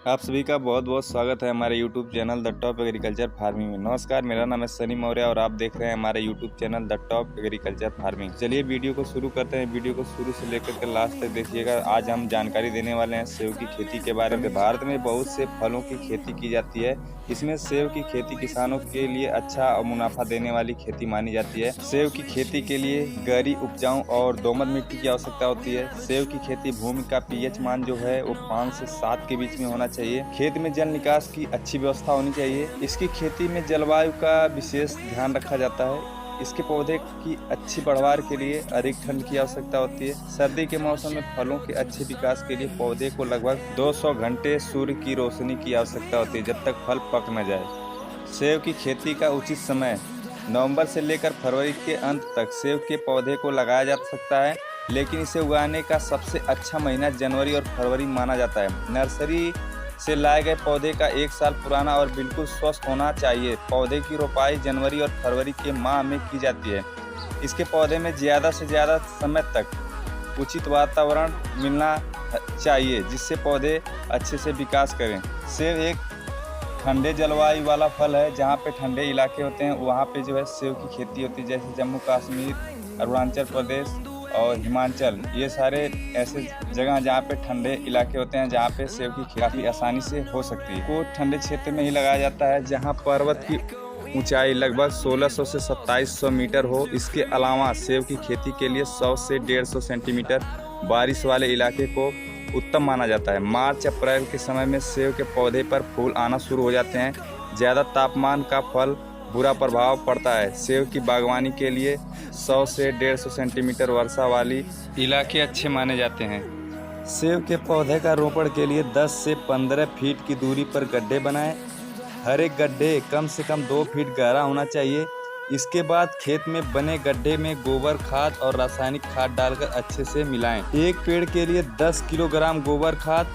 आप सभी का बहुत बहुत स्वागत है हमारे YouTube channel the top agriculture farming में। नमस्कार, मेरा नाम है सनी मौर्य और आप देख रहे हैं हमारे YouTube channel the top agriculture farming. चलिए वीडियो को शुरू करते हैं। वीडियो को शुरू से लेकर के लास्ट तक देखिएगा। आज हम जानकारी देने वाले हैं सेब की खेती के बारे में। भारत में बहुत से फलों की खेती की जाती है। इसमें सेब की खेती किसानों के लिए अच्छा और मुनाफा देने वाली खेती मानी जाती है। सेब की खेती के लिए गहरी, उपजाऊ और दोमट मिट्टी की आवश्यकता होती है। सेब की खेती भूमि का pH मान जो है वो 5 से 7 के बीच में होना चाहिए। खेत में जल निकास की अच्छी व्यवस्था होनी चाहिए। इसकी खेती में जलवायु का विशेष ध्यान रखा जाता है। इसके पौधे की अच्छी बढ़वार के लिए अधिक ठंड की आवश्यकता होती है। सर्दी के मौसम में फलों के अच्छे विकास के लिए पौधे को लगभग 200 घंटे सूर्य की रोशनी की आवश्यकता होती है, जब तक फल पक न जाए। सेब की खेती का उचित समय नवंबर से लेकर फरवरी के अंत तक सेब के पौधे को लगाया जा सकता है, लेकिन इसे उगाने का सबसे अच्छा महीना जनवरी और फरवरी माना जाता है। नर्सरी से लाए गए पौधे का 1 साल पुराना और बिल्कुल स्वस्थ होना चाहिए। पौधे की रोपाई जनवरी और फरवरी के माह में की जाती है। इसके पौधे में ज़्यादा से ज़्यादा समय तक उचित वातावरण मिलना चाहिए, जिससे पौधे अच्छे से विकास करें। सेब एक ठंडे जलवायु वाला फल है। जहाँ पे ठंडे इलाके होते हैं वहाँ पे जो है सेब की खेती होती है, जैसे जम्मू कश्मीर, अरुणाचल प्रदेश और हिमाचल। ये सारे ऐसे जगह जहाँ पे ठंडे इलाके होते हैं, जहाँ पे सेब की खेती काफ़ी आसानी से हो सकती है। को ठंडे क्षेत्र में ही लगाया जाता है, जहाँ पर्वत की ऊंचाई लगभग 1600 से 2700 मीटर हो। इसके अलावा सेब की खेती के लिए 100 से 150 सेंटीमीटर बारिश वाले इलाके को उत्तम माना जाता है। मार्च अप्रैल के समय में सेब के पौधे पर फूल आना शुरू हो जाते हैं। ज़्यादा तापमान का फल बुरा प्रभाव पड़ता है। सेब की बागवानी के लिए 100 से 150 सेंटीमीटर वर्षा वाली इलाके अच्छे माने जाते हैं। सेब के पौधे का रोपण के लिए 10 से 15 फीट की दूरी पर गड्ढे बनाएं। हर एक गड्ढे कम से कम 2 फीट गहरा होना चाहिए। इसके बाद खेत में बने गड्ढे में गोबर खाद और रासायनिक खाद डालकर अच्छे से मिलाएं। एक पेड़ के लिए 10 किलोग्राम गोबर खाद,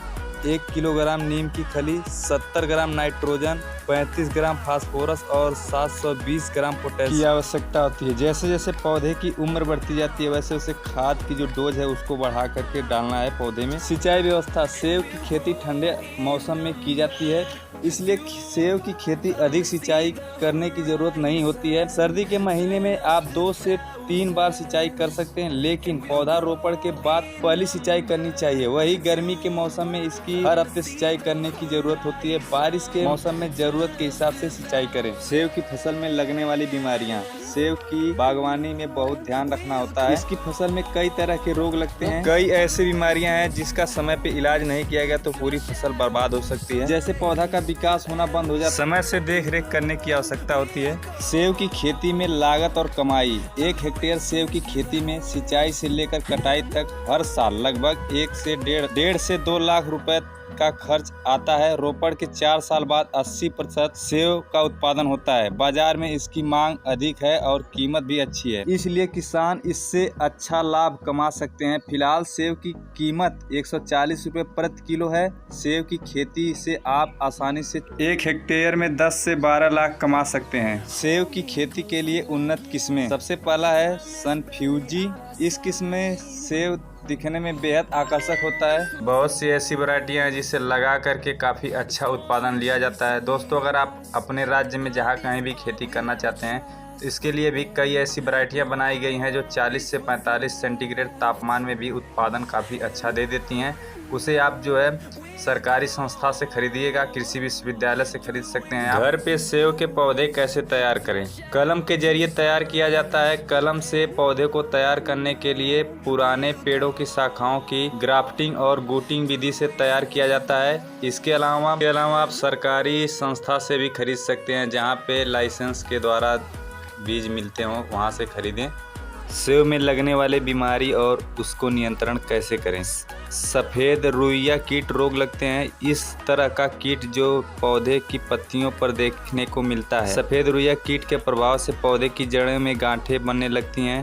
1 किलोग्राम नीम की खली, 70 ग्राम नाइट्रोजन, 35 ग्राम फास्फोरस और 720 ग्राम पोटेशियम की आवश्यकता होती है। जैसे जैसे पौधे की उम्र बढ़ती जाती है, वैसे वैसे खाद की जो डोज है उसको बढ़ा करके डालना है पौधे में। सिंचाई व्यवस्था। सेब की खेती ठंडे मौसम में की जाती है, इसलिए सेब की खेती अधिक सिंचाई करने की जरूरत नहीं होती है। सर्दी के महीने में आप 2 से 3 बार सिंचाई कर सकते हैं, लेकिन पौधा रोपण के बाद पहली सिंचाई करनी चाहिए। वही गर्मी के मौसम में इसकी हर हफ्ते सिंचाई करने की जरूरत होती है। बारिश के मौसम में जरूरत के हिसाब से सिंचाई करें। सेब की फसल में लगने वाली बीमारियां। सेब की बागवानी में बहुत ध्यान रखना होता है। इसकी फसल में कई तरह के रोग लगते हैं। कई ऐसी बीमारियां हैं जिसका समय पे इलाज नहीं किया गया तो पूरी फसल बर्बाद हो सकती है। जैसे पौधा का विकास होना बंद हो जाता है। समय से देख रेख करने की आवश्यकता होती है। सेब की खेती में लागत और कमाई। 1 हेक्टेयर सेब की खेती में सिंचाई से लेकर कटाई तक हर साल लगभग 1 से 1.5 से 2 लाख रुपए का खर्च आता है। रोपण के 4 साल बाद 80% सेब का उत्पादन होता है। बाजार में इसकी मांग अधिक है और कीमत भी अच्छी है, इसलिए किसान इससे अच्छा लाभ कमा सकते हैं। फिलहाल सेब की कीमत 140 रुपये प्रति किलो है। सेब की खेती से आप आसानी से 1 हेक्टेयर में 10 से 12 लाख कमा सकते हैं। सेब की खेती के लिए उन्नत किस्में। सबसे पहला है सनफ्यूजी। इस किस्म में सेब दिखने में बेहद आकर्षक होता है। बहुत सी ऐसी वैरायटियां हैं जिसे लगा करके काफ़ी अच्छा उत्पादन लिया जाता है। दोस्तों, अगर आप अपने राज्य में जहां कहीं भी खेती करना चाहते हैं तो इसके लिए भी कई ऐसी वैरायटियां बनाई गई हैं जो 40 से 45 सेंटीग्रेड तापमान में भी उत्पादन काफ़ी अच्छा दे देती हैं। उसे आप जो है सरकारी संस्था से खरीदिएगा, कृषि विश्वविद्यालय से खरीद सकते हैं। घर पे सेब के पौधे कैसे तैयार करें? कलम के जरिए तैयार किया जाता है। कलम से पौधे को तैयार करने के लिए पुराने पेड़ों की शाखाओं की ग्राफ्टिंग और गूटिंग विधि से तैयार किया जाता है। इसके अलावा आप सरकारी संस्था से भी खरीद सकते हैं, जहाँ पे लाइसेंस के द्वारा बीज मिलते हों, वहाँ से खरीदें। सेब में लगने वाले बीमारी और उसको नियंत्रण कैसे करें? सफ़ेद रुइया कीट रोग लगते हैं। इस तरह का कीट जो पौधे की पत्तियों पर देखने को मिलता है। सफ़ेद रुइया कीट के प्रभाव से पौधे की जड़ों में गांठें बनने लगती हैं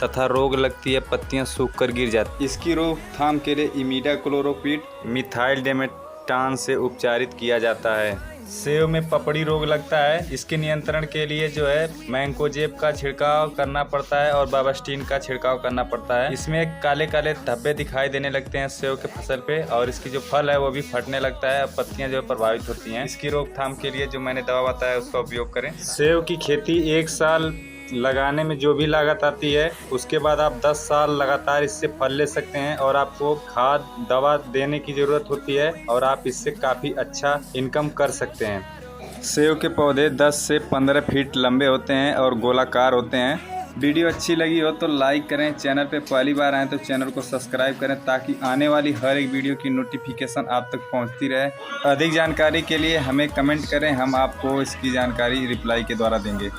तथा रोग लगती है, पत्तियां सूखकर गिर जाती। इसकी रोकथाम के लिए इमिडाक्लोप्रिड मिथाइल डिमेटान से उपचारित किया जाता है। सेब में पपड़ी रोग लगता है, इसके नियंत्रण के लिए जो है मैंकोजेब का छिड़काव करना पड़ता है और बाबास्टीन का छिड़काव करना पड़ता है। इसमें काले काले धब्बे दिखाई देने लगते हैं सेब के फसल पे और इसकी जो फल है वो भी फटने लगता है, पत्तियां जो है प्रभावित होती हैं। इसकी रोकथाम के लिए जो मैंने दवा बताया उसका उपयोग करें। सेब की खेती 1 साल लगाने में जो भी लागत आती है उसके बाद आप 10 साल लगातार इससे फल ले सकते हैं और आपको खाद दवा देने की ज़रूरत होती है और आप इससे काफ़ी अच्छा इनकम कर सकते हैं। सेब के पौधे 10 से 15 फीट लंबे होते हैं और गोलाकार होते हैं। वीडियो अच्छी लगी हो तो लाइक करें, चैनल पे पहली बार आएँ तो चैनल को सब्सक्राइब करें ताकि आने वाली हर एक वीडियो की नोटिफिकेशन आप तक पहुंचती रहे। अधिक जानकारी के लिए हमें कमेंट करें, हम आपको इसकी जानकारी रिप्लाई के द्वारा देंगे।